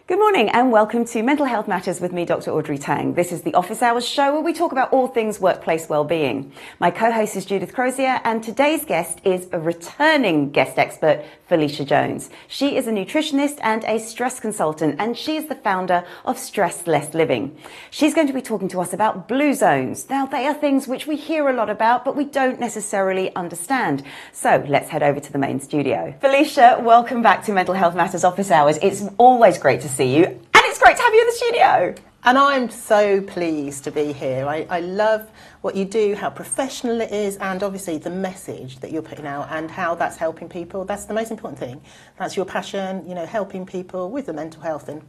Good morning and welcome to Mental Health Matters with me, Dr Audrey Tang. This is the Office Hours show where we talk about all things workplace wellbeing. My co-host is Judith Crosier and today's guest is a returning guest expert, Felicia Jones. She is a nutritionist and a stress consultant, and she is the founder of Stress Less Living. She's going to be talking to us about blue zones. Now, they are things which we hear a lot about, but we don't necessarily understand. So let's head over to the main studio. Felicia, welcome back to Mental Health Matters Office Hours. It's always great to see you, and it's great to have you in the studio. And I'm so pleased to be here. I love what you do, how professional it is, and obviously the message that you're putting out and how that's helping people. That's the most important thing. That's your passion, you know, helping people with the mental health, and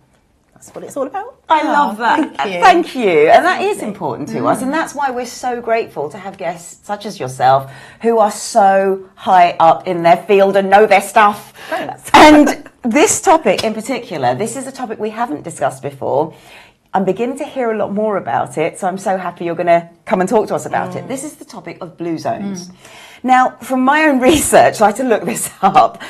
that's what it's all about. I love that. Thank you. And that is important to us, and that's why we're so grateful to have guests such as yourself who are so high up in their field and know their stuff. Thanks. And this topic in particular, this is a topic we haven't discussed before. I'm beginning to hear a lot more about it, so I'm so happy you're going to come and talk to us about it. This is the topic of blue zones. Now, from my own research, I had to look this up.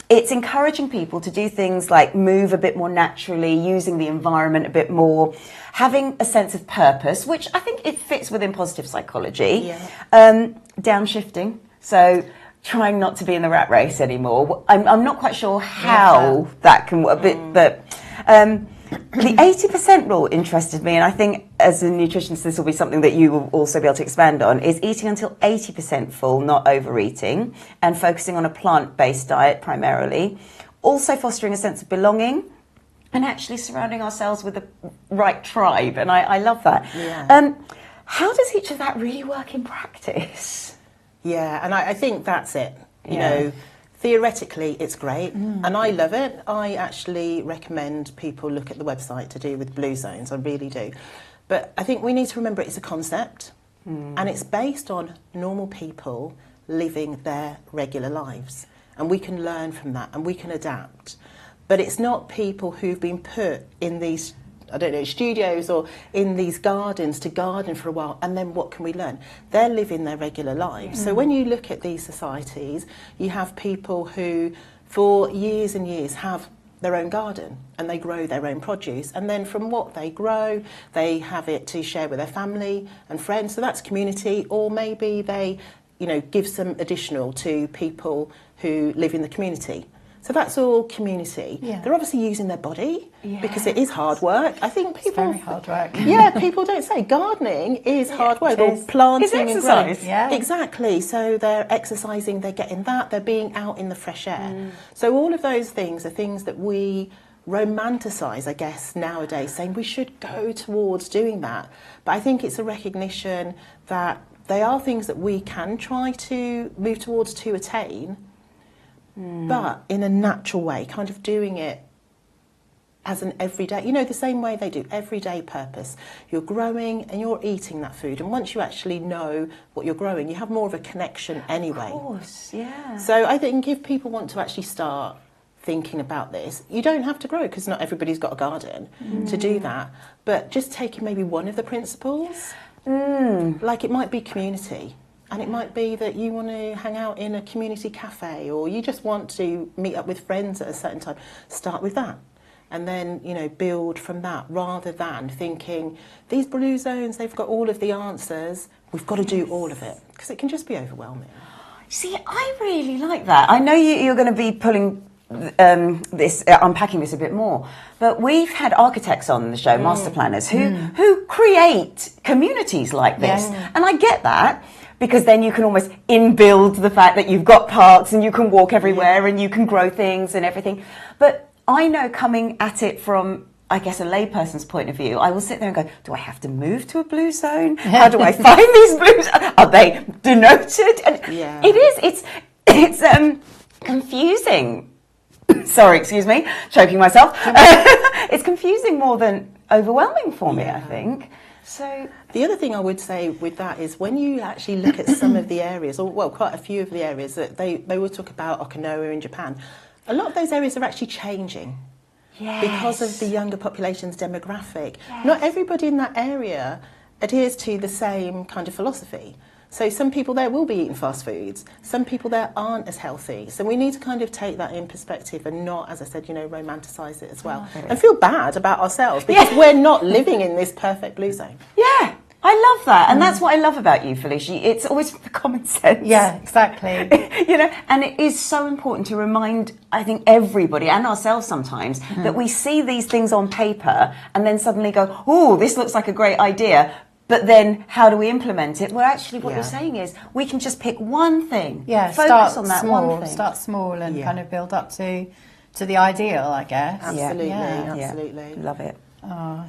It's encouraging people to do things like move a bit more naturally, using the environment a bit more, having a sense of purpose, which I think it fits within positive psychology. Downshifting, so trying not to be in the rat race anymore. I'm not quite sure how that can work, but the 80% rule interested me, and I think as a nutritionist this will be something that you will also be able to expand on, is eating until 80% full, not overeating, and focusing on a plant-based diet primarily. Also fostering a sense of belonging and actually surrounding ourselves with the right tribe, and I love that. How does each of that really work in practice? Yeah, and I think that's it. You know, theoretically, it's great, and I love it. I actually recommend people look at the website to do with blue zones. I really do. But I think we need to remember it's a concept, and it's based on normal people living their regular lives. And we can learn from that, and we can adapt. But it's not people who've been put in these, I don't know, studios or in these gardens to garden for a while, and then what can we learn? They're living their regular lives. So when you look at these societies, you have people who for years and years have their own garden and they grow their own produce, and then from what they grow they have it to share with their family and friends, so that's community. Or maybe they, you know, give some additional to people who live in the community. So that's all community. They're obviously using their body because it is hard work. I think people... It's very hard work. People don't say gardening is hard work, or planting and growing. Exactly. So they're exercising, they're getting that, they're being out in the fresh air. So all of those things are things that we romanticise, I guess, nowadays, saying we should go towards doing that. But I think it's a recognition that they are things that we can try to move towards to attain, but in a natural way, kind of doing it as an everyday, you know, the same way they do, everyday purpose. You're growing and you're eating that food, and once you actually know what you're growing, you have more of a connection anyway. Of course, So I think if people want to actually start thinking about this, you don't have to grow, because not everybody's got a garden to do that, but just taking maybe one of the principles, like it might be community. And it might be that you want to hang out in a community cafe, or you just want to meet up with friends at a certain time. Start with that. And then, you know, build from that, rather than thinking, these blue zones, they've got all of the answers, we've got to do all of it. Because it can just be overwhelming. See, I really like that. I know you're going to be pulling unpacking this a bit more, but we've had architects on the show, master planners, who create communities like this. And I get that, because then you can almost inbuild the fact that you've got parks and you can walk everywhere and you can grow things and everything. But I know, coming at it from, I guess, a layperson's point of view, I will sit there and go, do I have to move to a blue zone? How do I find these blue zones? Are they denoted? And it's confusing. Sorry, excuse me, choking myself. It's confusing more than overwhelming for me, I think. So the other thing I would say with that is, when you actually look at some of the areas, or well, quite a few of the areas that they will talk about, Okinawa in Japan, a lot of those areas are actually changing because of the younger population's demographic. Not everybody in that area adheres to the same kind of philosophy. So some people there will be eating fast foods. Some people there aren't as healthy. So we need to kind of take that in perspective and not, as I said, romanticise it as well. And feel bad about ourselves because we're not living in this perfect blue zone. Yeah. I love that, and that's what I love about you, Felicia. It's always common sense. Yeah, exactly. And it is so important to remind, I think, everybody and ourselves sometimes that we see these things on paper and then suddenly go, "Oh, this looks like a great idea." But then, how do we implement it? Well, actually, what you're saying is we can just pick one thing. Yeah, focus on that one thing. Start small and kind of build up to the ideal, I guess. Absolutely, absolutely. Love it. Oh,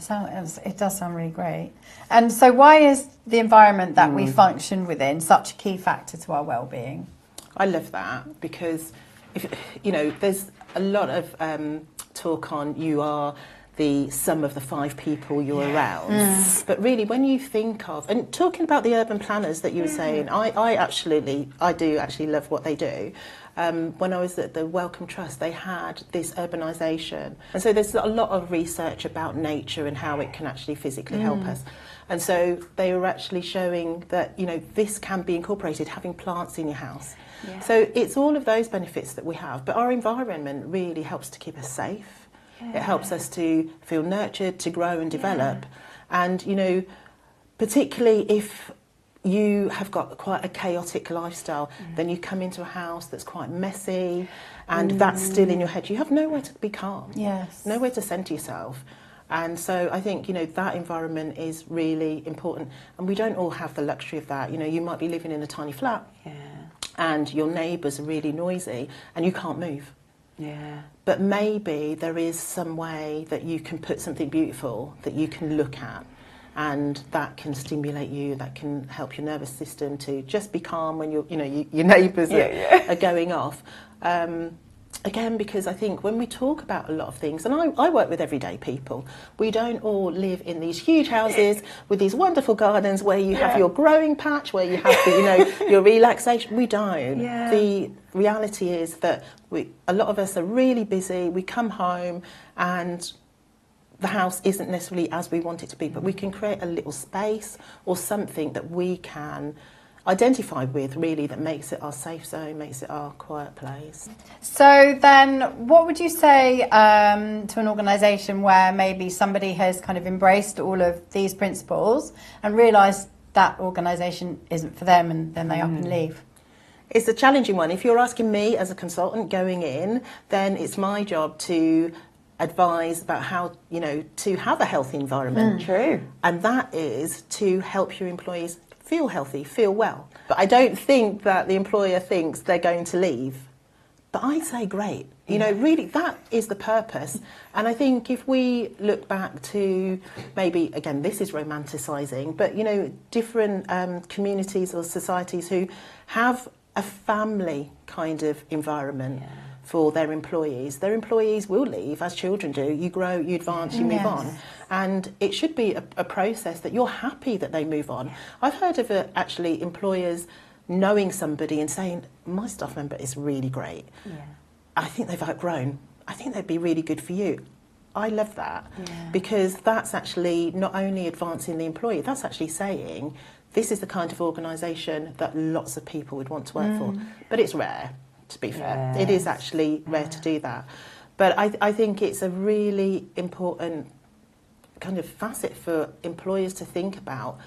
it does sound really great. And so why is the environment that we function within such a key factor to our well-being? I love that because, there's a lot of talk on you are the sum of the 5 people you're around. But really, when you think of, and talking about the urban planners that you were saying, I do actually love what they do. When I was at the Wellcome Trust, they had this urbanisation. And so there's a lot of research about nature and how it can actually physically help us. And so they were actually showing that, this can be incorporated, having plants in your house. Yeah. So it's all of those benefits that we have. But our environment really helps to keep us safe. Yeah. It helps us to feel nurtured, to grow and develop. Yeah. And, particularly if you have got quite a chaotic lifestyle, then you come into a house that's quite messy and that's still in your head. You have nowhere to be calm, nowhere to centre yourself. And so I think, that environment is really important. And we don't all have the luxury of that. You might be living in a tiny flat and your neighbours are really noisy and you can't move. Yeah. But maybe there is some way that you can put something beautiful that you can look at. And that can stimulate you, that can help your nervous system to just be calm when your neighbours are going off. Again, because I think when we talk about a lot of things, and I work with everyday people, we don't all live in these huge houses with these wonderful gardens where you have your growing patch, where you have your relaxation. We don't. Yeah. The reality is that a lot of us are really busy. We come home and the house isn't necessarily as we want it to be, but we can create a little space or something that we can identify with, really, that makes it our safe zone, makes it our quiet place. So then what would you say to an organisation where maybe somebody has kind of embraced all of these principles and realised that organisation isn't for them and then they up and leave? It's a challenging one. If you're asking me as a consultant going in, then it's my job to advise about how, to have a healthy environment. True. And that is to help your employees feel healthy, feel well. But I don't think that the employer thinks they're going to leave. But I say great. Really, that is the purpose. And I think if we look back to maybe, again, this is romanticising, but, different communities or societies who have a family kind of environment for their employees will leave, as children do. You grow, you advance, you move on. And it should be a process that you're happy that they move on. I've heard of actually employers knowing somebody and saying, my staff member is really great. Yeah. I think they've outgrown. I think they'd be really good for you. I love that because that's actually not only advancing the employee, that's actually saying this is the kind of organisation that lots of people would want to work for. But it's rare. To be fair, it is actually rare to do that. But I think it's a really important kind of facet for employers to think about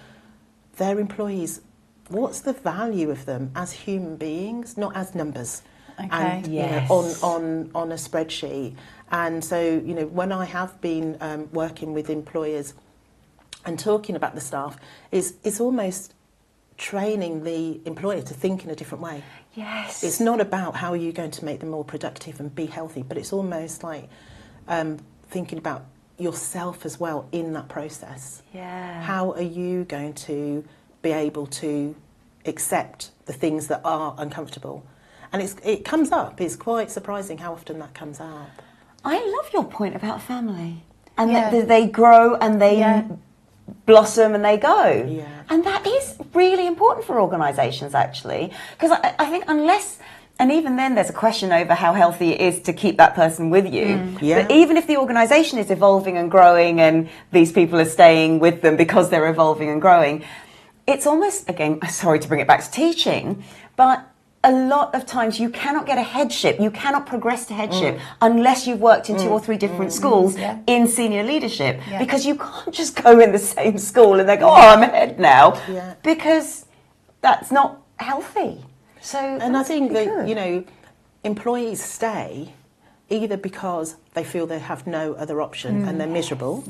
their employees. What's the value of them as human beings, not as numbers, and on a spreadsheet. And so, when I have been working with employers and talking about the staff, it's almost training the employer to think in a different way. Yes. It's not about how are you going to make them more productive and be healthy, but it's almost like thinking about yourself as well in that process. Yeah. How are you going to be able to accept the things that are uncomfortable? And it comes up. It's quite surprising how often that comes up. I love your point about family. And that they grow and they blossom and they go. Yeah. And that is really important for organisations, actually. Because I think unless, and even then there's a question over how healthy it is to keep that person with you. But even if the organisation is evolving and growing and these people are staying with them because they're evolving and growing, it's almost, again, sorry to bring it back to teaching, but a lot of times you cannot get a headship, you cannot progress to headship unless you've worked in 2 or 3 different schools in senior leadership, because you can't just go in the same school and they go, oh, I'm ahead now, because that's not healthy. So, and I think that, you know, employees stay either because they feel they have no other option and they're miserable,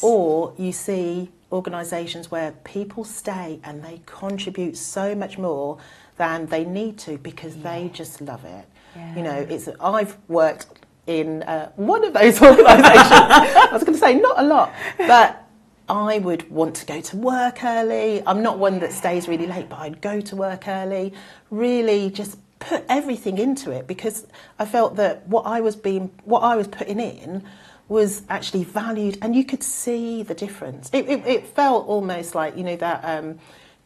or you see organisations where people stay and they contribute so much more than they need to because they just love it. You know, I've worked in one of those organisations. I was going to say not a lot, but I would want to go to work early. I'm not one that stays really late, but I'd go to work early, really just put everything into it because I felt that what I was putting in was actually valued, and you could see the difference. It felt almost like, you know, that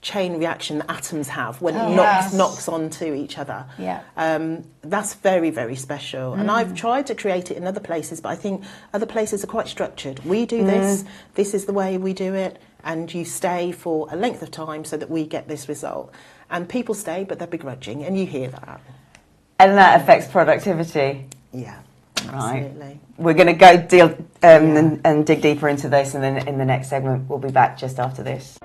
chain reaction that atoms have when it knocks onto each other. That's very, very special. And I've tried to create it in other places, but I think other places are quite structured. We do this is the way we do it, and you stay for a length of time so that we get this result. And people stay, but they're begrudging, and you hear that. And that affects productivity. Yeah, right. Absolutely. We're going to go and dig deeper into this, and then in the next segment we'll be back just after this.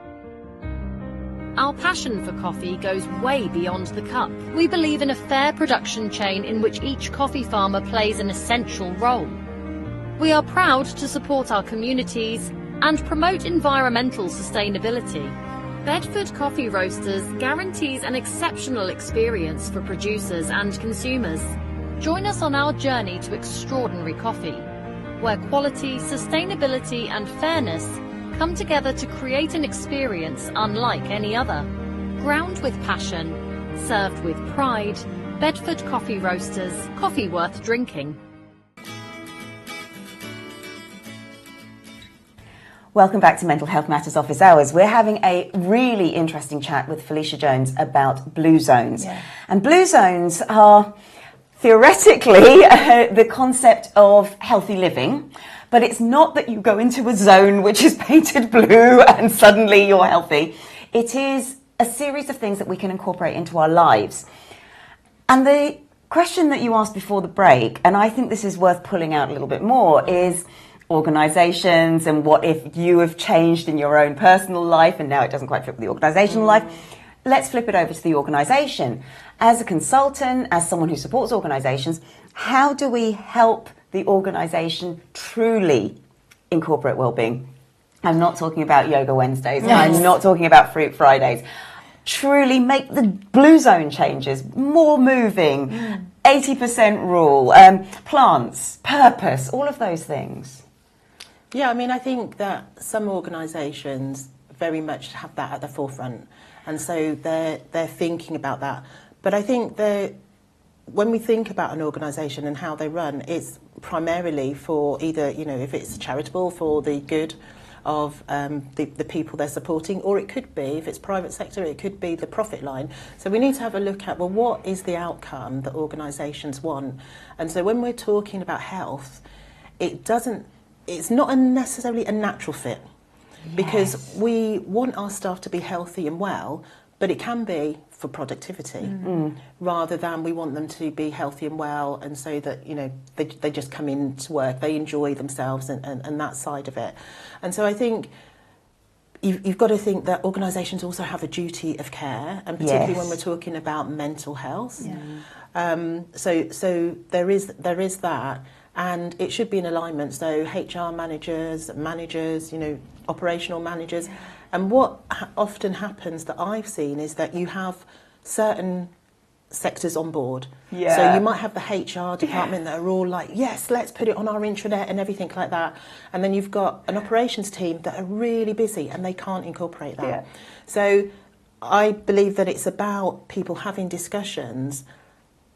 Our passion for coffee goes way beyond the cup. We believe in a fair production chain in which each coffee farmer plays an essential role. We are proud to support our communities and promote environmental sustainability. Bedford Coffee Roasters guarantees an exceptional experience for producers and consumers. Join us on our journey to extraordinary coffee, where quality, sustainability and fairness come together to create an experience unlike any other. Ground with passion, served with pride. Bedford Coffee Roasters, coffee worth drinking. Welcome back to Mental Health Matters Office Hours. We're having a really interesting chat with Felicia Jones about blue zones. And blue zones are theoretically the concept of healthy living, but it's not that you go into a zone which is painted blue and suddenly you're healthy. It is a series of things that we can incorporate into our lives. And the question that you asked before the break, and I think this is worth pulling out a little bit more, is organisations and what if you have changed in your own personal life and now it doesn't quite fit with the organisational life. Let's flip it over to the organisation. As a consultant, as someone who supports organisations, how do we help the organisation truly incorporate wellbeing? I'm not talking about Yoga Wednesdays. I'm not talking about Fruit Fridays. Truly make the blue zone changes more moving, 80% rule, plants, purpose, all of those things. Yeah, I mean, I think that some organisations very much have that at the forefront, and so they're thinking about that. But I think when we think about an organisation and how they run, it's primarily for either, you know, if it's charitable, for the good of the people they're supporting, or it could be, if it's private sector, it could be the profit line. So we need to have a look at, well, what is the outcome that organisations want? And so when we're talking about health, it's not necessarily a natural fit, because we want our staff to be healthy and well, but it can be for productivity rather than we want them to be healthy and well, and so that, you know, they just come in to work, they enjoy themselves and that side of it. And so I think you've got to think that organisations also have a duty of care, and particularly when we're talking about mental health. So there is that. And it should be in alignment. So HR managers, you know, operational managers. And what often happens that I've seen is that you have certain sectors on board. So you might have the HR department that are all like, yes, let's put it on our intranet and everything like that. And then you've got an operations team that are really busy and they can't incorporate that. So I believe that it's about people having discussions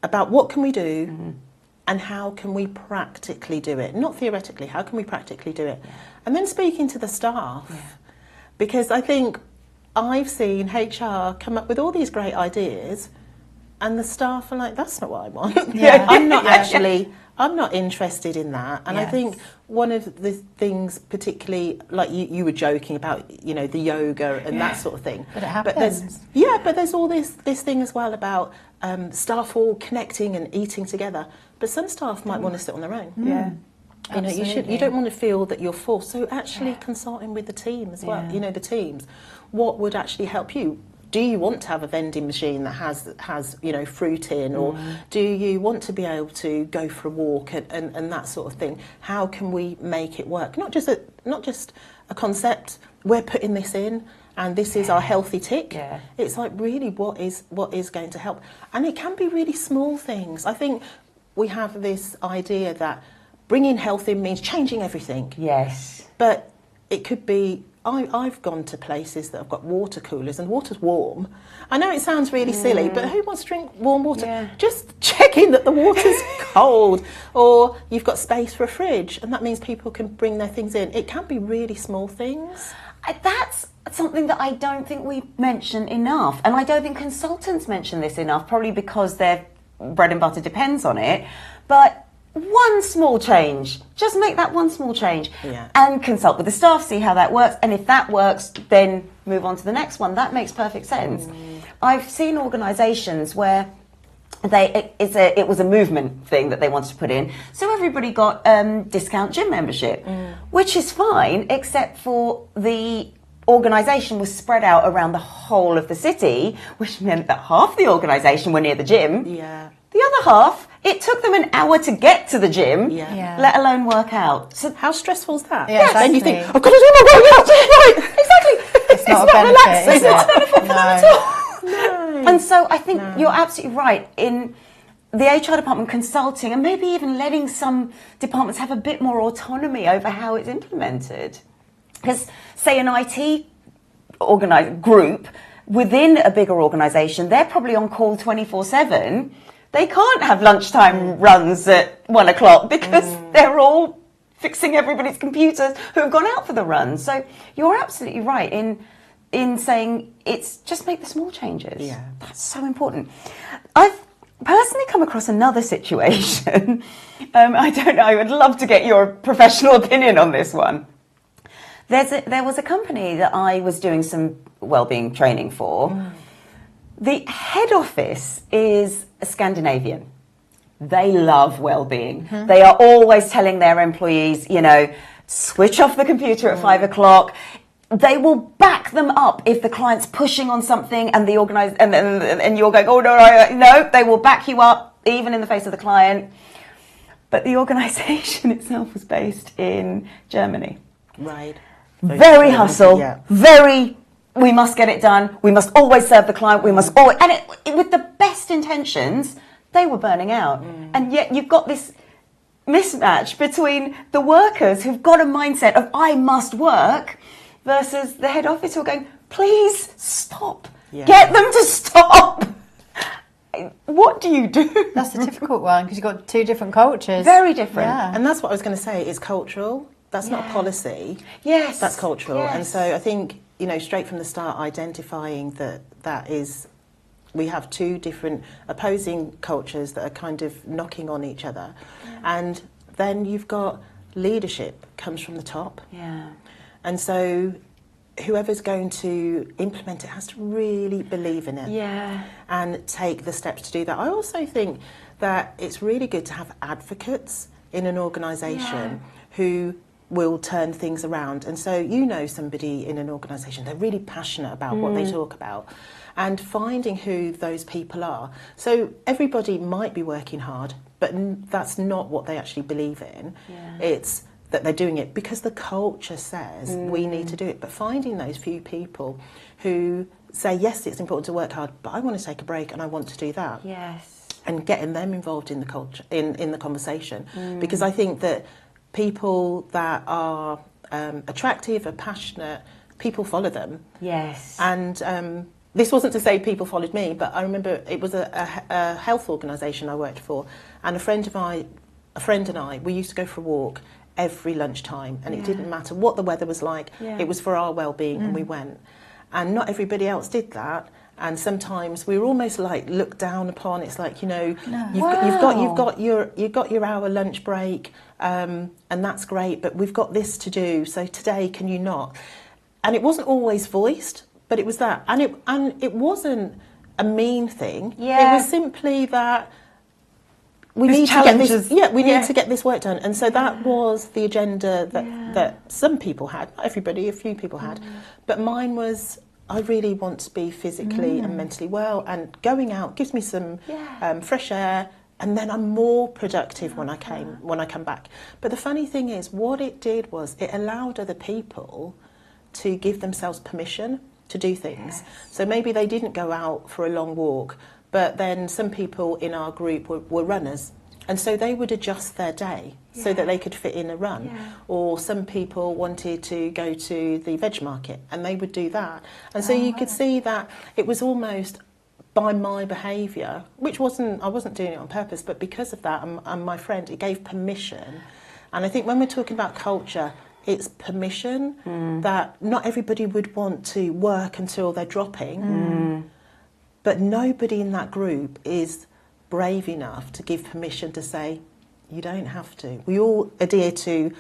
about what can we do and how can we practically do it? Not theoretically, how can we practically do it? And then speaking to the staff, because I think I've seen HR come up with all these great ideas and the staff are like, that's not what I want. I'm not I'm not interested in that. And I think one of the things, particularly, like you were joking about, you know, the yoga and that sort of thing. But it happens. But there's all this thing as well about staff all connecting and eating together. But some staff might want to sit on their own. Yeah. You know, you don't want to feel that you're forced. So actually consulting with the team as well, you know, the teams, what would actually help you? Do you want to have a vending machine that has you know, fruit in, or do you want to be able to go for a walk and that sort of thing? How can we make it work? Not just a concept. We're putting this in, and this is our healthy tick. Yeah. It's like really what is going to help, and it can be really small things. I think we have this idea that bringing health in means changing everything. Yes, but it could be. I've gone to places that have got water coolers and water's warm. I know it sounds really silly, but who wants to drink warm water? Yeah. Just checking that the water's cold, or you've got space for a fridge, and that means people can bring their things in. It can be really small things. That's something that I don't think we mention enough, and I don't think consultants mention this enough, probably because their bread and butter depends on it. But one small change, just make that one small change and consult with the staff, see how that works, and if that works, then move on to the next one. That makes perfect sense. I've seen organisations where it was a movement thing that they wanted to put in, so everybody got discount gym membership, which is fine, except for the organisation was spread out around the whole of the city, which meant that half the organisation were near the gym. The other half, it took them an hour to get to the gym, let alone work out. So how stressful is that? Yeah, then you think, I've got to do my workout. Right, exactly. It's not a benefit, relaxing. It's not a benefit for them at all. No. And so I think you're absolutely right in the HR department consulting, and maybe even letting some departments have a bit more autonomy over how it's implemented. Because, say, an IT group within a bigger organisation, they're probably on call 24/7. They can't have lunchtime runs at 1 o'clock because they're all fixing everybody's computers who have gone out for the run. So you're absolutely right in saying it's just make the small changes. Yeah. That's so important. I've personally come across another situation. I don't know, I would love to get your professional opinion on this one. There was a company that I was doing some wellbeing training for. The head office is Scandinavian. They love wellbeing. They are always telling their employees, you know, switch off the computer at 5 o'clock. They will back them up if the client's pushing on something and the and you're going, oh no, they will back you up even in the face of the client. But the organisation itself was based in Germany. Right. Very hustle, very, we must get it done, we must always serve the client, we must always, and with the best intentions, they were burning out. And yet you've got this mismatch between the workers who've got a mindset of I must work versus the head office who are going, please stop, get them to stop. What do you do? That's a difficult one because you've got two different cultures. Very different. Yeah. And that's what I was going to say, it's cultural. That's not a policy. Yes. That's cultural. Yes. And so I think, you know, straight from the start, identifying that is, we have two different opposing cultures that are kind of knocking on each other. And then you've got leadership comes from the top. Yeah. And so whoever's going to implement it has to really believe in it. Yeah. And take the steps to do that. I also think that it's really good to have advocates in an organisation who will turn things around. And so you know somebody in an organisation, they're really passionate about what they talk about, and finding who those people are. So everybody might be working hard, but that's not what they actually believe in. It's that they're doing it because the culture says we need to do it. But finding those few people who say, yes, it's important to work hard, but I want to take a break and I want to do that. Yes. And getting them involved in the culture, in the conversation. Because I think that people that are attractive, are passionate, people follow them. Yes. And this wasn't to say people followed me, but I remember it was a health organisation I worked for, and a friend and I, we used to go for a walk every lunchtime, and it didn't matter what the weather was like. It was for our well-being, and we went. And not everybody else did that. and sometimes we're almost like looked down upon. It's like, you know, you've got your hour lunch break, and that's great, but we've got this to do, so today can you not? And it wasn't always voiced, but it was that, and it wasn't a mean thing. Yeah. It was simply that we need to get this. Yeah, we need to get this work done, and so that was the agenda that some people had. Not everybody, a few people had, but mine was, I really want to be physically and mentally well, and going out gives me some fresh air, and then I'm more productive when I come back. But the funny thing is, what it did was it allowed other people to give themselves permission to do things. So maybe they didn't go out for a long walk, but then some people in our group were runners, and so they would adjust their day so that they could fit in a run. Yeah. Or some people wanted to go to the veg market, and they would do that. And so you could see that it was almost by my behaviour, which I wasn't doing it on purpose, but because of that and my friend, it gave permission. And I think when we're talking about culture, it's permission that not everybody would want to work until they're dropping. But nobody in that group is brave enough to give permission to say, you don't have to. We all adhere to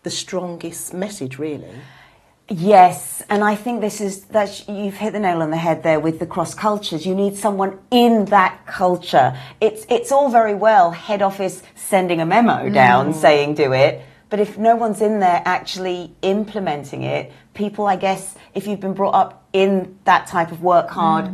the strongest message, really. Yes, and I think you've hit the nail on the head there with the cross cultures. You need someone in that culture. It's all very well head office sending a memo down saying do it, but if no one's in there actually implementing it, people, I guess, if you've been brought up in that type of work hard,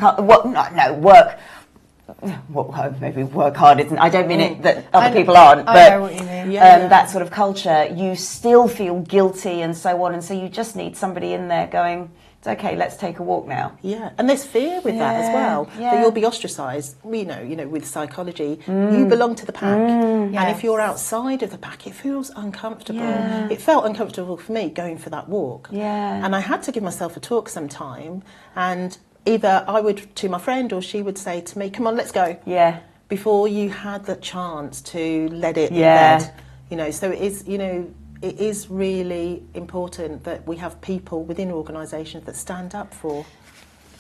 maybe work hard isn't, I don't mean it that other people aren't, but I know what you mean. That sort of culture, you still feel guilty and so on, and so you just need somebody in there going, it's okay, let's take a walk now. Yeah, and there's fear with that as well, that you'll be ostracised. You know, with psychology, you belong to the pack, and if you're outside of the pack, it feels uncomfortable. Yeah. It felt uncomfortable for me going for that walk. Yeah. And I had to give myself a talk sometime, and either I would to my friend or she would say to me, come on, let's go. Yeah. Before you had the chance to let it embed. You know, so it is, you know, it is really important that we have people within organisations that stand up for.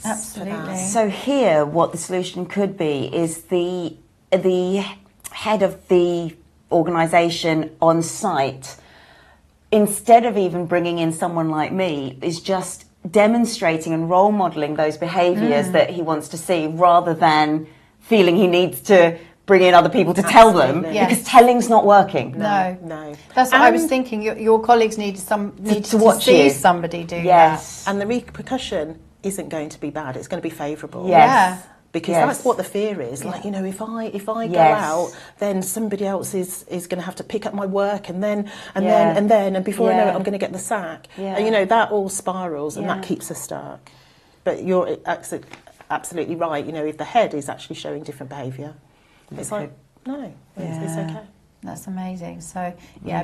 Absolutely. So here, what the solution could be is the head of the organisation on site, instead of even bringing in someone like me, is just demonstrating and role modelling those behaviours that he wants to see, rather than feeling he needs to bring in other people to tell them, because telling's not working. No. That's what I was thinking. Your colleagues need to see somebody do that. And the repercussion isn't going to be bad. It's going to be favourable. Yes. Because that's what the fear is. Like, you know, if I go out, then somebody else is going to have to pick up my work, and then before I know it, I'm going to get the sack. And, you know, that all spirals, and that keeps us stuck. But you're absolutely right. You know, if the head is actually showing different behaviour, it's like, no, it's okay. That's amazing. So,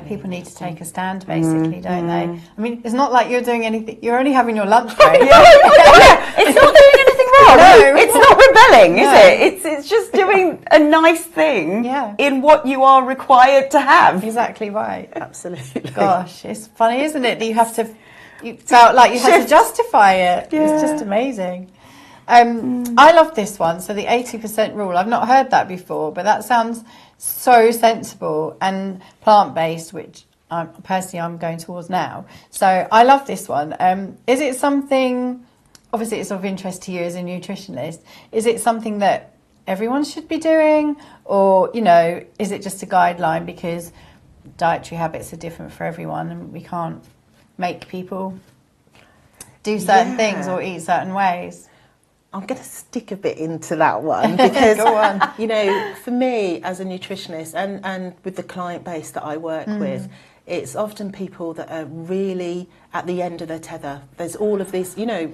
people need to take a stand, basically, don't they? I mean, it's not like you're doing anything. You're only having your lunch break. It's not doing anything wrong. No. It's not rebelling, is it? It's just doing a nice thing in what you are required to have. Exactly right. Absolutely. Gosh, it's funny, isn't it? That you felt like you had to justify it. Yeah. It's just amazing. I love this one. So the 80% rule, I've not heard that before, but that sounds so sensible and plant-based, which personally I'm going towards now. So I love this one. Is it something, obviously it's of interest to you as a nutritionist, is it something that everyone should be doing, or, you know, is it just a guideline because dietary habits are different for everyone and we can't make people do certain things or eat certain ways? I'm going to stick a bit into that one because, Go on. You know, for me as a nutritionist and with the client base that I work with, it's often people that are really at the end of their tether. There's all of this, you know,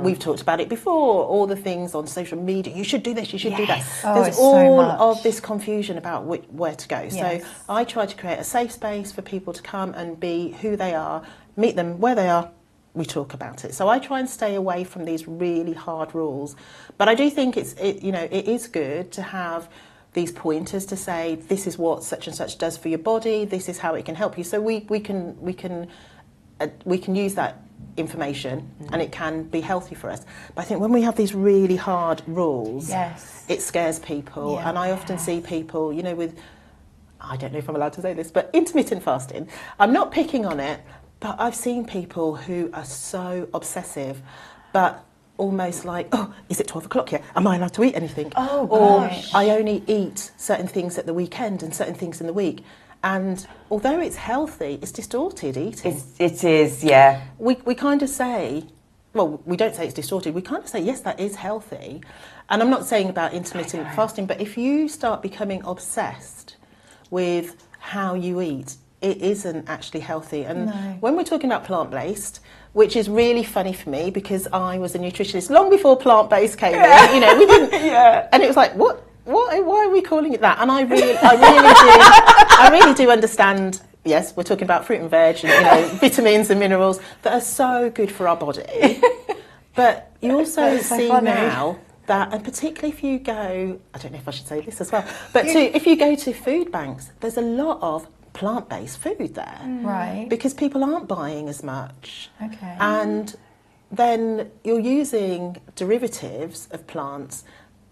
we've talked about it before, all the things on social media, you should do this, you should do that. There's all of this confusion about where to go. Yes. So I try to create a safe space for people to come and be who they are, meet them where they are, we talk about it. So I try and stay away from these really hard rules. But I do think it is good to have these pointers to say, this is what such and such does for your body, this is how it can help you. So we can use that information and it can be healthy for us. But I think when we have these really hard rules, it scares people. And I often see people, you know, with, I don't know if I'm allowed to say this, but intermittent fasting. I'm not picking on it, but I've seen people who are so obsessive, but almost like, oh, is it 12 o'clock yet? Am I allowed to eat anything? Oh, or gosh. I only eat certain things at the weekend and certain things in the week. And although it's healthy, it's distorted eating. It is, yeah. We kind of say, well, we don't say it's distorted. We kind of say, yes, that is healthy. And I'm not saying about intermittent fasting, but if you start becoming obsessed with how you eat, it isn't actually healthy. And when we're talking about plant-based, which is really funny for me because I was a nutritionist long before plant-based came in, you know, we didn't, and it was like, why are we calling it that? And I really do understand, yes, we're talking about fruit and veg and, you know, vitamins and minerals that are so good for our body. But you also see now that, and particularly if you go, I don't know if I should say this as well, but if you go to food banks, there's a lot of plant-based food there. Right. Because people aren't buying as much. Okay. And then you're using derivatives of plants,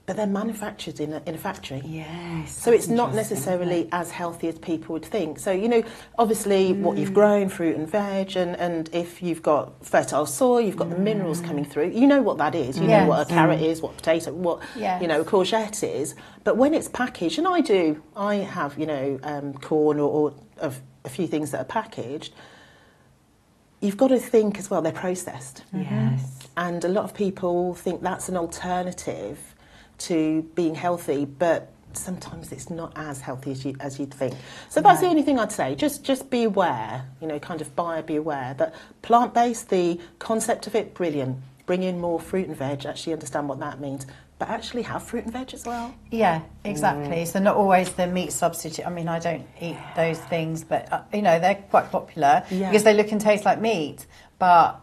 but they're manufactured in a factory. Yes. So it's not necessarily as healthy as people would think. So, you know, obviously what you've grown, fruit and veg, and if you've got fertile soil, you've got the minerals coming through. You know what that is. You know what a carrot is, what potato, what, you know, a courgette is. But when it's packaged, and I have, you know, corn or a few things that are packaged, you've got to think as well, they're processed. Yes. And a lot of people think that's an alternative to being healthy, but sometimes it's not as healthy as you'd think. So that's the only thing I'd say. Just be aware, you know, kind of buyer be aware that plant-based, the concept of it, brilliant. Bring in more fruit and veg, actually understand what that means, but actually have fruit and veg as well. Yeah, exactly. So not always the meat substitute. I mean, I don't eat those things, but, you know, they're quite popular because they look and taste like meat, but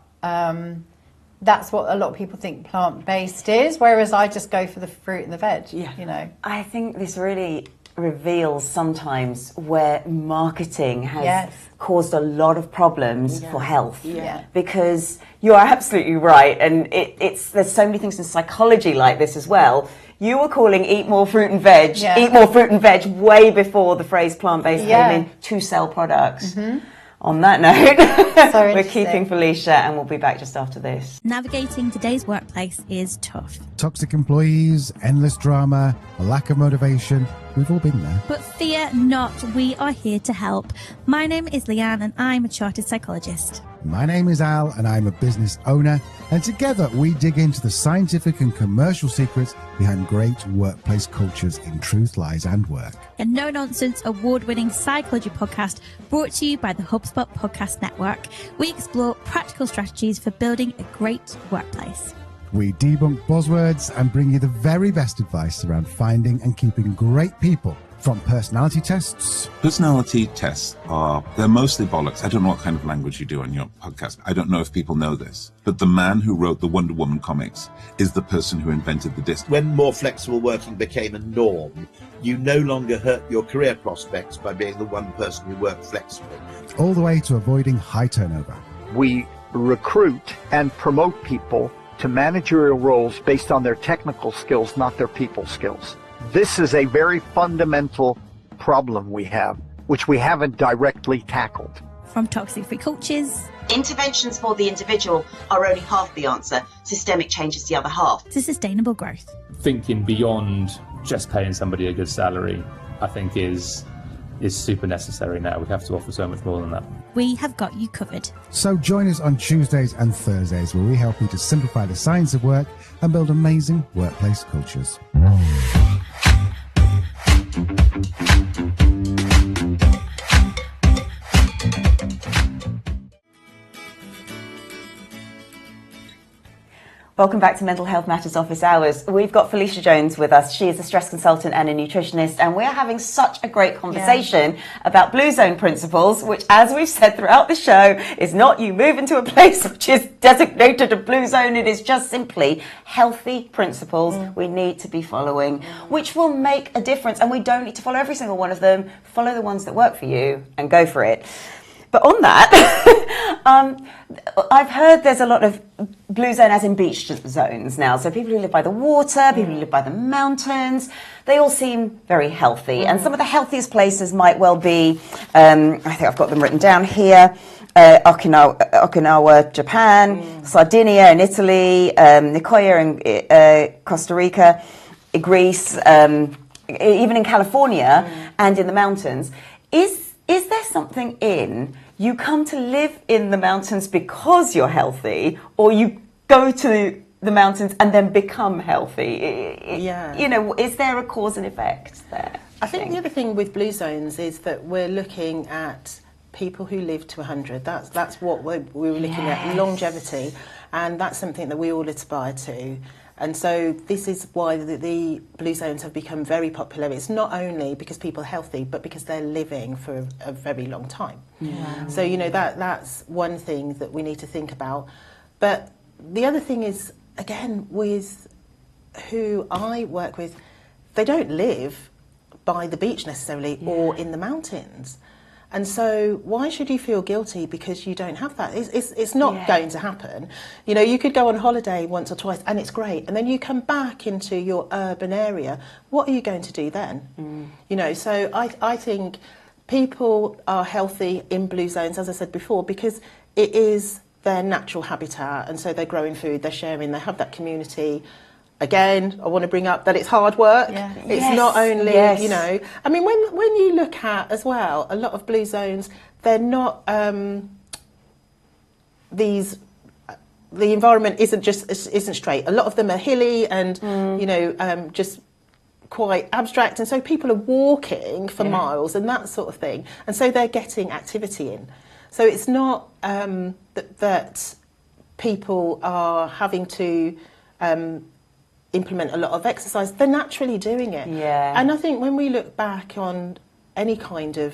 that's what a lot of people think plant-based is, whereas I just go for the fruit and the veg, you know. I think this really reveals sometimes where marketing has caused a lot of problems for health. Because you are absolutely right, and there's so many things in psychology like this as well. You were calling eat more fruit and veg, eat more fruit and veg way before the phrase plant-based came in to sell products. On that note, we're keeping Felicia and we'll be back just after this. Navigating today's workplace is tough. Toxic employees, endless drama, a lack of motivation. We've all been there. But fear not, we are here to help. My name is Leanne and I'm a chartered psychologist. My name is Al and I'm a business owner, and together we dig into the scientific and commercial secrets behind great workplace cultures in Truth, Lies and Work. A no-nonsense, award-winning psychology podcast brought to you by the HubSpot Podcast Network. We explore practical strategies for building a great workplace. We debunk buzzwords and bring you the very best advice around finding and keeping great people, from personality tests. Personality tests they're mostly bollocks. I don't know what kind of language you do on your podcast. I don't know if people know this, but the man who wrote the Wonder Woman comics is the person who invented the disc. When more flexible working became a norm, you no longer hurt your career prospects by being the one person who worked flexibly. All the way to avoiding high turnover. We recruit and promote people to managerial roles based on their technical skills, not their people skills. This is a very fundamental problem we have, which we haven't directly tackled. From toxic-free cultures, interventions for the individual are only half the answer. Systemic change is the other half. to sustainable growth. Thinking beyond just paying somebody a good salary, I think is super necessary now. We have to offer so much more than that. We have got you covered. So join us on Tuesdays and Thursdays where we help you to simplify the science of work and build amazing workplace cultures. Welcome back to Mental Health Matters Office Hours. We've got Felicia Jones with us. She is a stress consultant and a nutritionist, and we're having such a great conversation about Blue Zone principles, which, as we've said throughout the show, is not you move into a place which is designated a Blue Zone. It is just simply healthy principles we need to be following, which will make a difference. And we don't need to follow every single one of them. Follow the ones that work for you and go for it. But on that, I've heard there's a lot of blue zone as in beach zones now. So people who live by the water, people who live by the mountains, they all seem very healthy. And some of the healthiest places might well be, I think I've got them written down here, Okinawa, Japan, Sardinia in Italy, Nicoya in Costa Rica, Greece, even in California and in the mountains. Is there something in you come to live in the mountains because you're healthy, or you go to the mountains and then become healthy? You know, is there a cause and effect there? I think the other thing with blue zones is that we're looking at people who live to 100. That's what we were looking at, longevity, and that's something that we all aspire to. And so this is why the blue zones have become very popular. It's not only because people are healthy, but because they're living for a very long time. So, you know, that's one thing that we need to think about. But the other thing is, again, with who I work with, they don't live by the beach necessarily or in the mountains. And so why should you feel guilty because you don't have that? It's not going to happen. You know, you could go on holiday once or twice and it's great. And then you come back into your urban area. What are you going to do then? You know, so I think people are healthy in blue zones, as I said before, because it is their natural habitat. And so they're growing food, they're sharing, they have that community. Again, I want to bring up that it's hard work. It's not only, you know, I mean, when you look at as well, a lot of blue zones, they're not the environment isn't straight. A lot of them are hilly and, you know, just quite abstract. And so people are walking for miles and that sort of thing. And so they're getting activity in. So it's not that people are having to implement a lot of exercise. They're naturally doing it. And I think when we look back on any kind of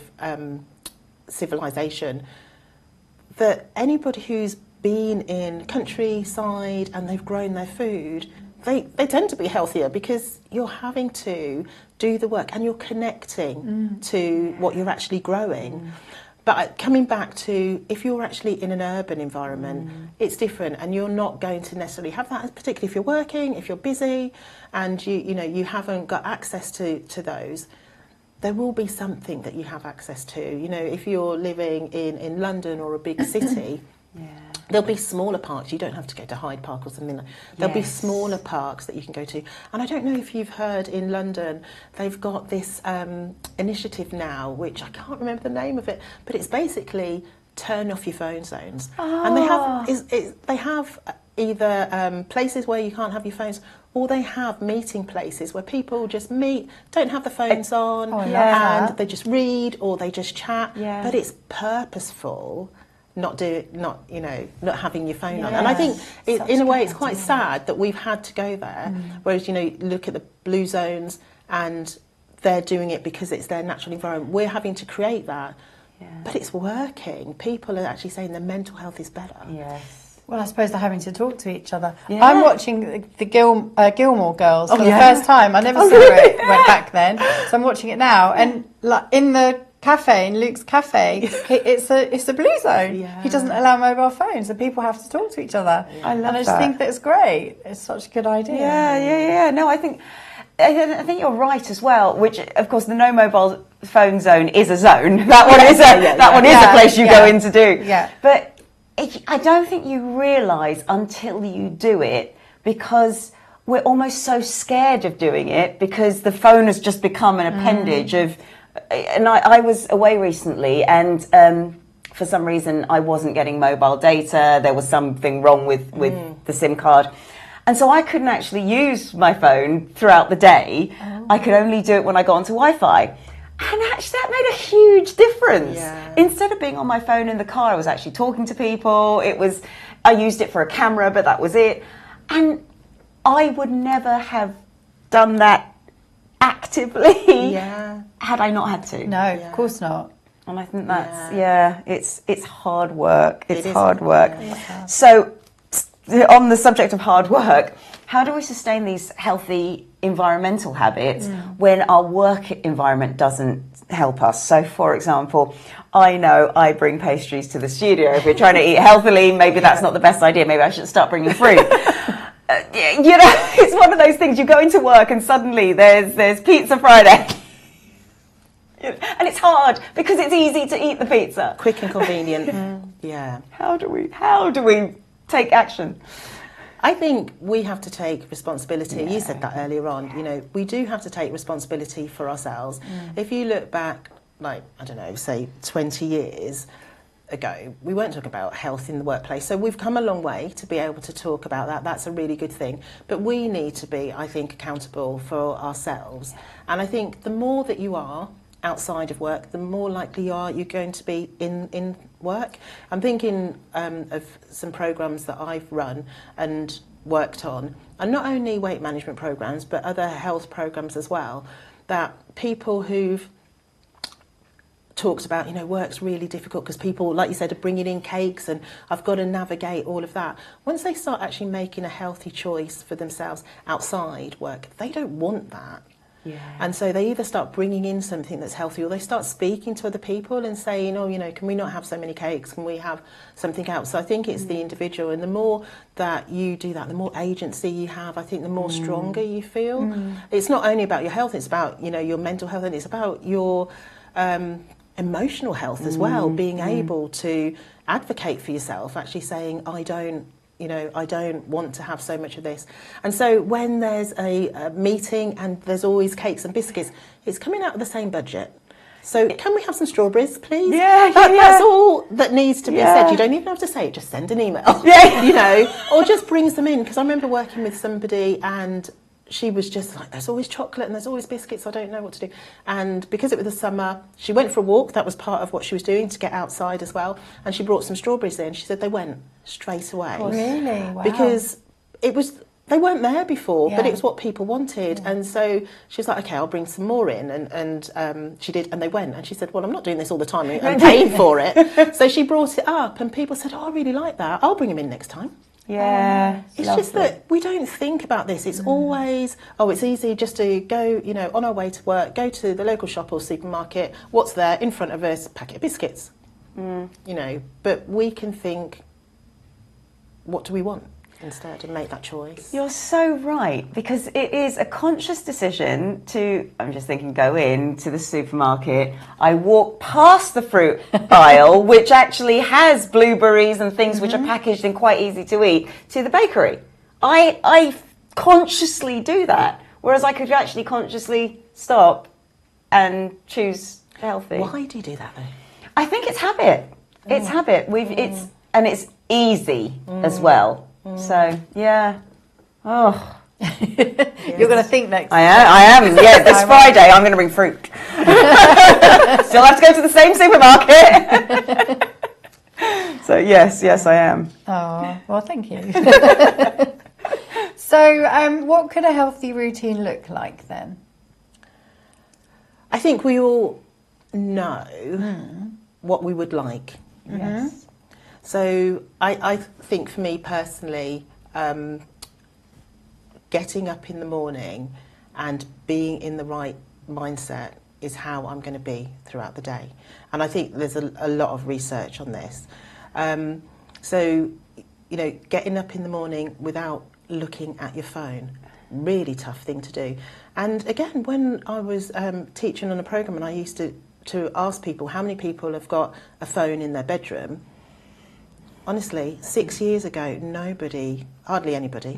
civilization, that anybody who's been in countryside and they've grown their food, they tend to be healthier because you're having to do the work and you're connecting to what you're actually growing. But coming back to, if you're actually in an urban environment, it's different, and you're not going to necessarily have that, particularly if you're working, if you're busy, and you know you haven't got access to those. There will be something that you have access to. You know, if you're living in London or a big city, there'll be smaller parks. You don't have to go to Hyde Park or something like that. There'll be smaller parks that you can go to. And I don't know if you've heard in London, they've got this initiative now, which I can't remember the name of it, but it's basically turn off your phone zones. And they have either places where you can't have your phones, or they have meeting places where people just meet, don't have the phones on, and they just read or they just chat. But it's purposeful. Not having your phone on. And I think in a way it's quite sad that we've had to go there. Whereas, you know, look at the blue zones and they're doing it because it's their natural environment. We're having to create that. But it's working. People are actually saying their mental health is better. Well, I suppose they're having to talk to each other. I'm watching the Gilmore Girls for the first time. I never saw it went back then. So I'm watching it now. And like, in the cafe, in Luke's cafe, it's a blue zone. He doesn't allow mobile phones, so people have to talk to each other. I love that. And I just think that's great. It's such a good idea. No, I think you're right as well. Which, of course, the no mobile phone zone is a zone. That one is a place you go in to do. But I don't think you realise until you do it, because we're almost so scared of doing it because the phone has just become an appendage of. And I was away recently, and for some reason I wasn't getting mobile data. There was something wrong with the SIM card, and so I couldn't actually use my phone throughout the day. I could only do it when I got onto Wi-Fi, and actually that made a huge difference. Instead of being on my phone in the car, I was actually talking to people. I used it for a camera, but that was it. And I would never have done that actively had I not had to. No, of course not. And I think that's it's hard work. It's hard work. So on the subject of hard work, how do we sustain these healthy environmental habits when our work environment doesn't help us. So, for example, I know I bring pastries to the studio. If we're trying to eat healthily, maybe that's not the best idea. Maybe I should start bringing fruit. You know, it's one of those things. You go into work and suddenly there's Pizza Friday. And it's hard because it's easy to eat the pizza. Quick and convenient. Yeah. How do we take action? I think we have to take responsibility. You said that earlier on. You know, we do have to take responsibility for ourselves. If you look back, like, I don't know, say 20 years ago, we weren't talking about health in the workplace. So we've come a long way to be able to talk about that. That's a really good thing. But we need to be, I think, accountable for ourselves. And I think the more that you are outside of work, the more likely you're going to be in work. I'm thinking of some programs that I've run and worked on, and not only weight management programs, but other health programs as well, that people who've talked about, you know, work's really difficult because people, like you said, are bringing in cakes and I've got to navigate all of that. Once they start actually making a healthy choice for themselves outside work, they don't want that. Yeah. And so they either start bringing in something that's healthy, or they start speaking to other people and saying, oh, you know, can we not have so many cakes? Can we have something else? So I think it's the individual, and the more that you do that, the more agency you have, I think the more stronger you feel. It's not only about your health, it's about, you know, your mental health, and it's about your emotional health as well, being able to advocate for yourself, actually saying, I don't want to have so much of this. And so when there's a meeting and there's always cakes and biscuits, it's coming out of the same budget. So can we have some strawberries, please? That's all that needs to be said. You don't even have to say it, just send an email. You know, or just brings them in. Because I remember working with somebody and she was just like, there's always chocolate and there's always biscuits, I don't know what to do. And because it was the summer, she went for a walk. That was part of what she was doing, to get outside as well. And she brought some strawberries in. She said they went straight away. Oh, really? Wow. Because they weren't there before, but it was what people wanted. And so she was like, okay, I'll bring some more in. And she did, and they went. And she said, well, I'm not doing this all the time. I'm paying for it. So she brought it up and people said, oh, I really like that. I'll bring them in next time. Yeah, it's just that we don't think about this. It's always, it's easy just to go, you know, on our way to work, go to the local shop or supermarket. What's there in front of us? Packet of biscuits. You know, but we can think, what do we want instead, and make that choice. You're so right, because it is a conscious decision to, I'm just thinking, go into the supermarket. I walk past the fruit aisle, which actually has blueberries and things which are packaged and quite easy to eat, to the bakery. I consciously do that, whereas I could actually consciously stop and choose healthy. Why do you do that though? I think it's habit. It's habit. It's easy as well. So, yeah. Oh. You're going to think next time. I am. Yeah, this Friday I'm going to bring fruit. Still have to go to the same supermarket. So, yes, I am. Oh, well, thank you. So, what could a healthy routine look like then? I think we all know what we would like. Yes. So I think for me personally, getting up in the morning and being in the right mindset is how I'm going to be throughout the day. And I think there's a lot of research on this. So, you know, getting up in the morning without looking at your phone, really tough thing to do. And again, when I was teaching on a programme and I used to ask people how many people have got a phone in their bedroom, honestly, 6 years ago, nobody, hardly anybody.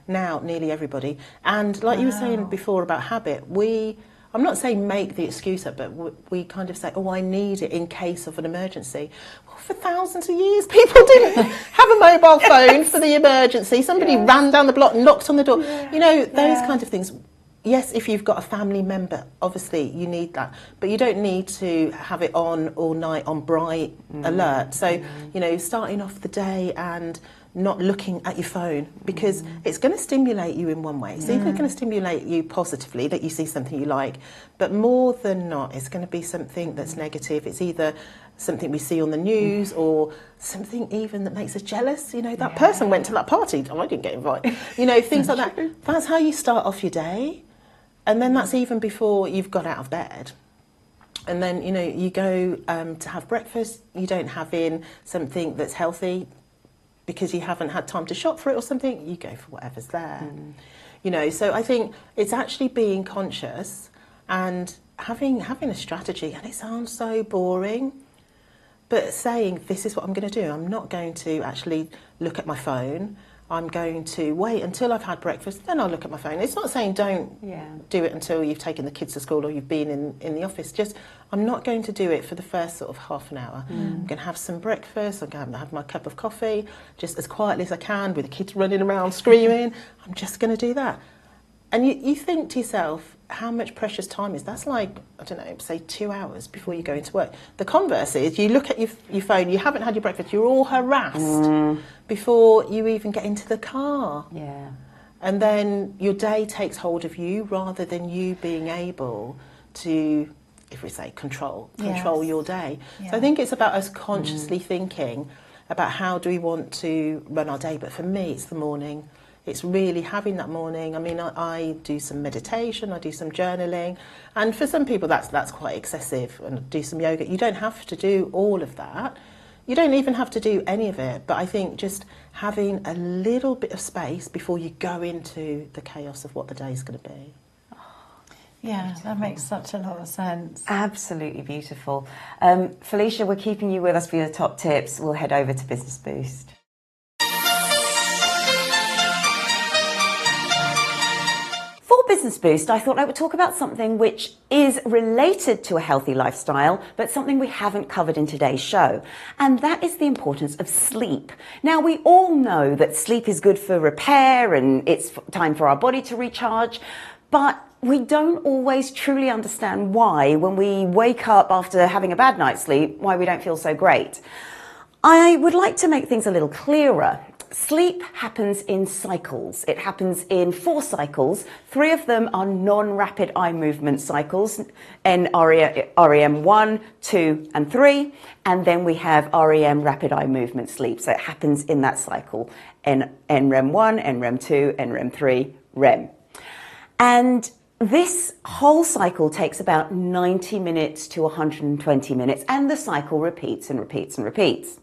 Now, nearly everybody. And like you were saying before about habit, I'm not saying make the excuse up, but we kind of say, oh, I need it in case of an emergency. Well, for thousands of years, people didn't have a mobile phone for the emergency. Somebody ran down the block and knocked on the door. You know, those kinds of things. Yes, if you've got a family member, obviously you need that, but you don't need to have it on all night on bright alert. So, you know, starting off the day and not looking at your phone, because it's going to stimulate you in one way. It's either going to stimulate you positively, that you see something you like, but more than not, it's going to be something that's negative. It's either something we see on the news or something even that makes us jealous. You know, that person went to that party, I didn't get invited. You know, things like that. That's how you start off your day. And then that's even before you've got out of bed. And then, you know, you go to have breakfast, you don't have in something that's healthy because you haven't had time to shop for it or something, you go for whatever's there. You know, so I think it's actually being conscious and having a strategy. And it sounds so boring, but saying, this is what I'm going to do. I'm not going to actually look at my phone. I'm going to wait until I've had breakfast, then I'll look at my phone. It's not saying don't do it until you've taken the kids to school or you've been in the office. Just, I'm not going to do it for the first sort of half an hour. I'm going to have some breakfast, I'm going to have my cup of coffee, just as quietly as I can with the kids running around screaming. I'm just going to do that. And you think to yourself, how much precious time is that's like, I don't know, say 2 hours before you go into work. The converse is you look at your phone, you haven't had your breakfast, you're all harassed before you even get into the car. Yeah. And then your day takes hold of you rather than you being able to, if we say control your day. So I think it's about us consciously thinking about how do we want to run our day. But for me, it's the morning. It's really having that morning. I mean, I do some meditation, I do some journaling, and for some people that's quite excessive, and do some yoga. You don't have to do all of that. You don't even have to do any of it, but I think just having a little bit of space before you go into the chaos of what the day's going to be. Yeah, that makes such a lot of sense. Absolutely beautiful. Felicia, we're keeping you with us for your top tips. We'll head over to Business Boost. For Business Boost, I thought I would talk about something which is related to a healthy lifestyle, but something we haven't covered in today's show, and that is the importance of sleep. Now, we all know that sleep is good for repair and it's time for our body to recharge, but we don't always truly understand why, when we wake up after having a bad night's sleep, why we don't feel so great. I would like to make things a little clearer. Sleep happens in cycles. It happens in 4 cycles. 3 of them are non-rapid eye movement cycles, REM 1, 2 and 3. And then we have REM rapid eye movement sleep. So it happens in that cycle. NREM 1, NREM 2, NREM 3, REM. And this whole cycle takes about 90 minutes to 120 minutes. And the cycle repeats and repeats and repeats.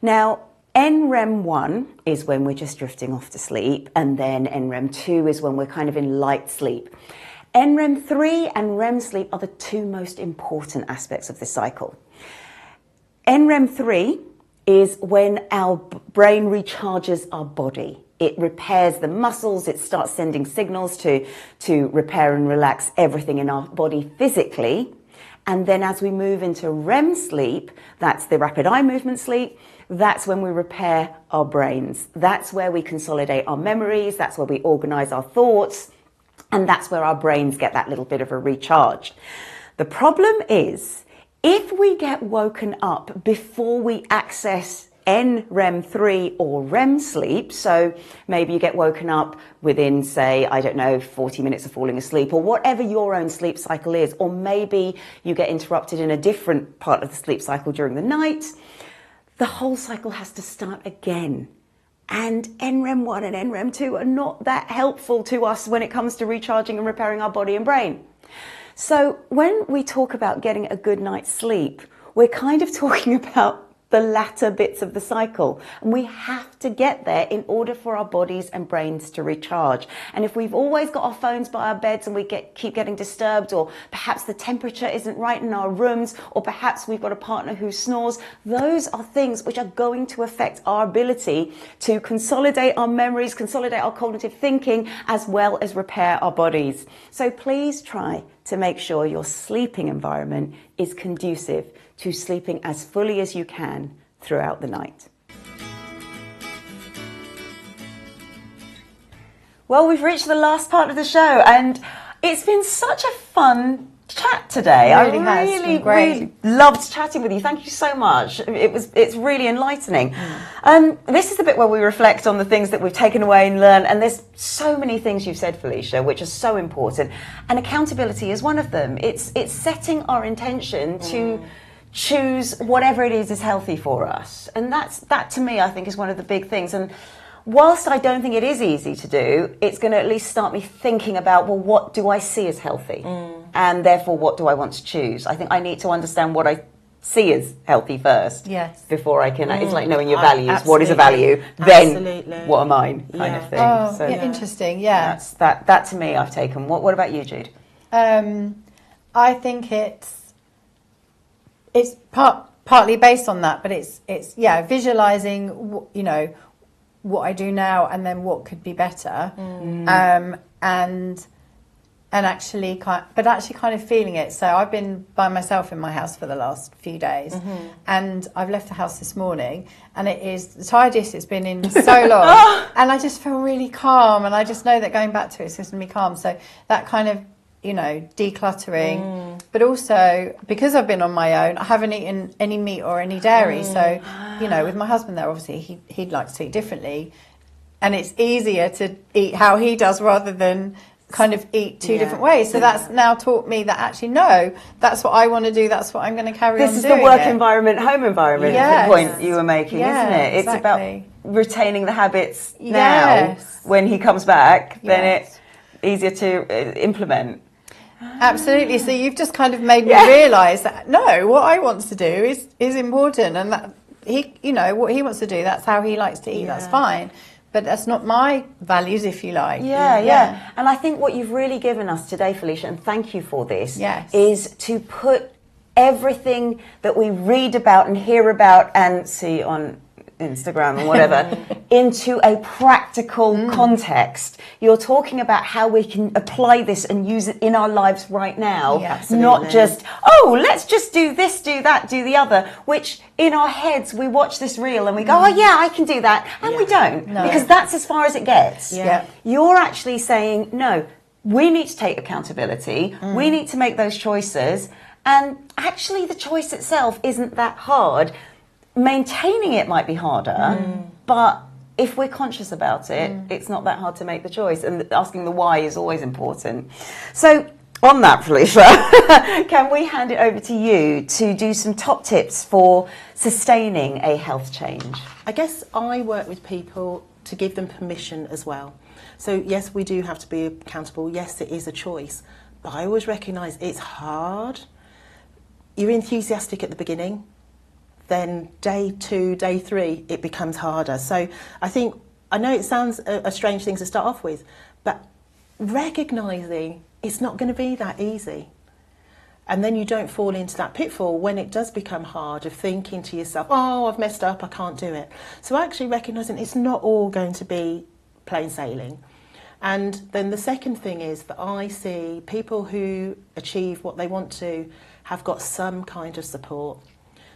Now, NREM 1 is when we're just drifting off to sleep, and then NREM 2 is when we're kind of in light sleep. NREM 3 and REM sleep are the 2 most important aspects of this cycle. NREM 3 is when our brain recharges our body. It repairs the muscles, it starts sending signals to repair and relax everything in our body physically. And then as we move into REM sleep, that's the rapid eye movement sleep, that's when we repair our brains. That's where we consolidate our memories, that's where we organize our thoughts, and that's where our brains get that little bit of a recharge. The problem is, if we get woken up before we access NREM 3 or REM sleep, so maybe you get woken up within, say, I don't know, 40 minutes of falling asleep, or whatever your own sleep cycle is, or maybe you get interrupted in a different part of the sleep cycle during the night, the whole cycle has to start again. And NREM 1 and NREM 2 are not that helpful to us when it comes to recharging and repairing our body and brain. So when we talk about getting a good night's sleep, we're kind of talking about the latter bits of the cycle. And we have to get there in order for our bodies and brains to recharge. And if we've always got our phones by our beds and we keep getting disturbed, or perhaps the temperature isn't right in our rooms, or perhaps we've got a partner who snores, those are things which are going to affect our ability to consolidate our memories, consolidate our cognitive thinking, as well as repair our bodies. So please try to make sure your sleeping environment is conducive to sleeping as fully as you can throughout the night. Well, we've reached the last part of the show, and it's been such a fun chat today. I really loved chatting with you. Thank you so much. It's really enlightening. This is the bit where we reflect on the things that we've taken away and learned, and there's so many things you've said, Felicia, which are so important, and accountability is one of them. It's setting our intention to choose whatever it is healthy for us, and that to me I think is one of the big things. And whilst I don't think it is easy to do, it's going to at least start me thinking about, well, what do I see as healthy? And therefore, what do I want to choose? I think I need to understand what I see as healthy first, before I can. It's like knowing your values. Absolutely. What is a value? Then what are mine? Kind of thing. Oh, So interesting. Yeah. That to me, I've taken. What about you, Jude? I think it's partly based on that, but it's visualizing what I do now and then what could be better, and actually kind of feeling it. So I've been by myself in my house for the last few days, and I've left the house this morning, and it is the tidiest it's been in so long, and I just feel really calm, and I just know that going back to it's going to be calm. So that kind of decluttering, but also because I've been on my own, I haven't eaten any meat or any dairy. So with my husband there, obviously he likes to eat differently, and it's easier to eat how he does rather than kind of eat two different ways. So that's now taught me that actually no, that's what I want to do, that's what I'm going to carry on doing. This is the work environment, home environment point you were making, isn't it? It's about retaining the habits now. When he comes back, then it's easier to implement. Absolutely. So you've just kind of made me realise that no, what I want to do is important, and that he, what he wants to do, that's how he likes to eat. That's fine. But that's not my values, if you like. Yeah. And I think what you've really given us today, Felicia, and thank you for this, is to put everything that we read about and hear about and see on Instagram and whatever into a practical context. You're talking about how we can apply this and use it in our lives right now, not just, let's just do this, do that, do the other, which in our heads we watch this reel and we go, I can do that, and we don't, because that's as far as it gets. You're actually saying, no, we need to take accountability, we need to make those choices, and actually the choice itself isn't that hard. Maintaining it might be harder, but if we're conscious about it, it's not that hard to make the choice. And asking the why is always important. So on that, Felicia, can we hand it over to you to do some top tips for sustaining a health change? I guess I work with people to give them permission as well. So yes, we do have to be accountable. Yes, it is a choice, but I always recognise it's hard. You're enthusiastic at the beginning. Then day 2, day 3, it becomes harder. So I know it sounds a strange thing to start off with, but recognising it's not going to be that easy. And then you don't fall into that pitfall when it does become hard of thinking to yourself, I've messed up, I can't do it. So actually recognising it's not all going to be plain sailing. And then the second thing is that I see people who achieve what they want to have got some kind of support.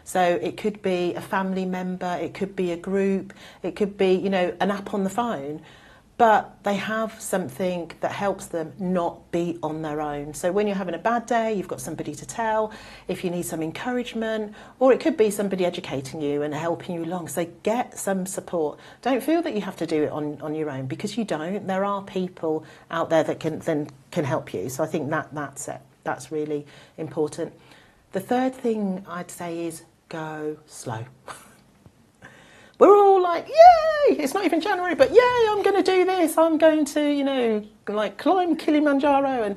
So it could be a family member, it could be a group, it could be, an app on the phone, but they have something that helps them not be on their own. So when you're having a bad day, you've got somebody to tell, if you need some encouragement, or it could be somebody educating you and helping you along. So get some support. Don't feel that you have to do it on your own, because you don't. There are people out there that can help you. So I think that's it. That's really important. The third thing I'd say is go slow. We're all like, yay, it's not even January, but yay, I'm going to do this. I'm going to, climb Kilimanjaro and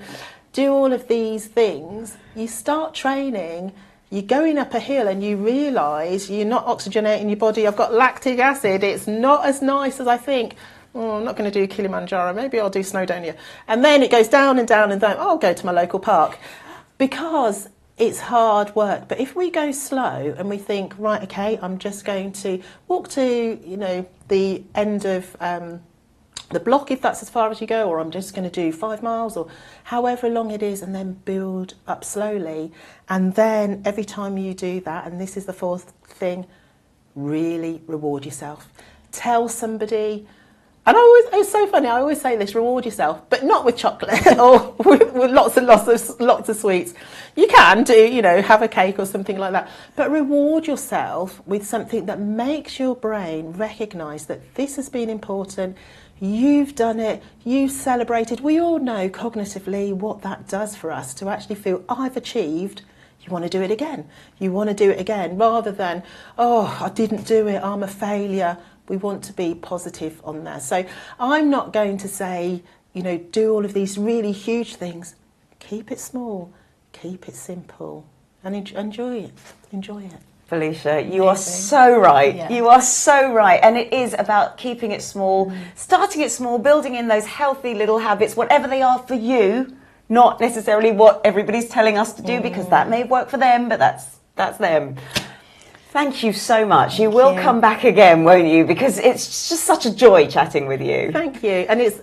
do all of these things. You start training, you're going up a hill and you realise you're not oxygenating your body. I've got lactic acid. It's not as nice as I think. I'm not going to do Kilimanjaro. Maybe I'll do Snowdonia. And then it goes down and down and down. I'll go to my local park, because it's hard work. But if we go slow and we think, right, okay, I'm just going to walk to, the end of the block, if that's as far as you go, or I'm just going to do 5 miles or however long it is, and then build up slowly. And then every time you do that, and this is the fourth thing, really reward yourself. Tell somebody. And it's so funny, I always say this, reward yourself, but not with chocolate or with lots of sweets. You can do, have a cake or something like that, but reward yourself with something that makes your brain recognise that this has been important, you've done it, you've celebrated. We all know cognitively what that does for us, to actually feel, I've achieved. You want to do it again. You want to do it again, rather than, I didn't do it, I'm a failure. We want to be positive on there. So I'm not going to say, you know, do all of these really huge things. Keep it small, keep it simple, and enjoy it. Enjoy it. Felicia, you are so right. Yeah. You are so right. And it is about keeping it small, starting it small, building in those healthy little habits, whatever they are for you, not necessarily what everybody's telling us to do, because that may work for them, but that's them. Thank you so much. You will come back again, won't you? Because it's just such a joy chatting with you. Thank you. And it's,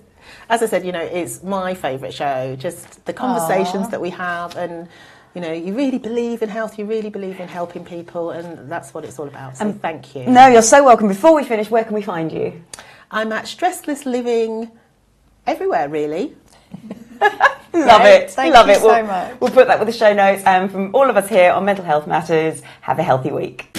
as I said, you know, it's my favourite show. Just the conversations that we have, and you know, you really believe in health, you really believe in helping people, and that's what it's all about. So thank you. No, you're so welcome. Before we finish, where can we find you? I'm at Stressless Living everywhere, really. Love it. Thank Love you it. so much. We'll put that with the show notes. And from all of us here on Mental Health Matters, have a healthy week.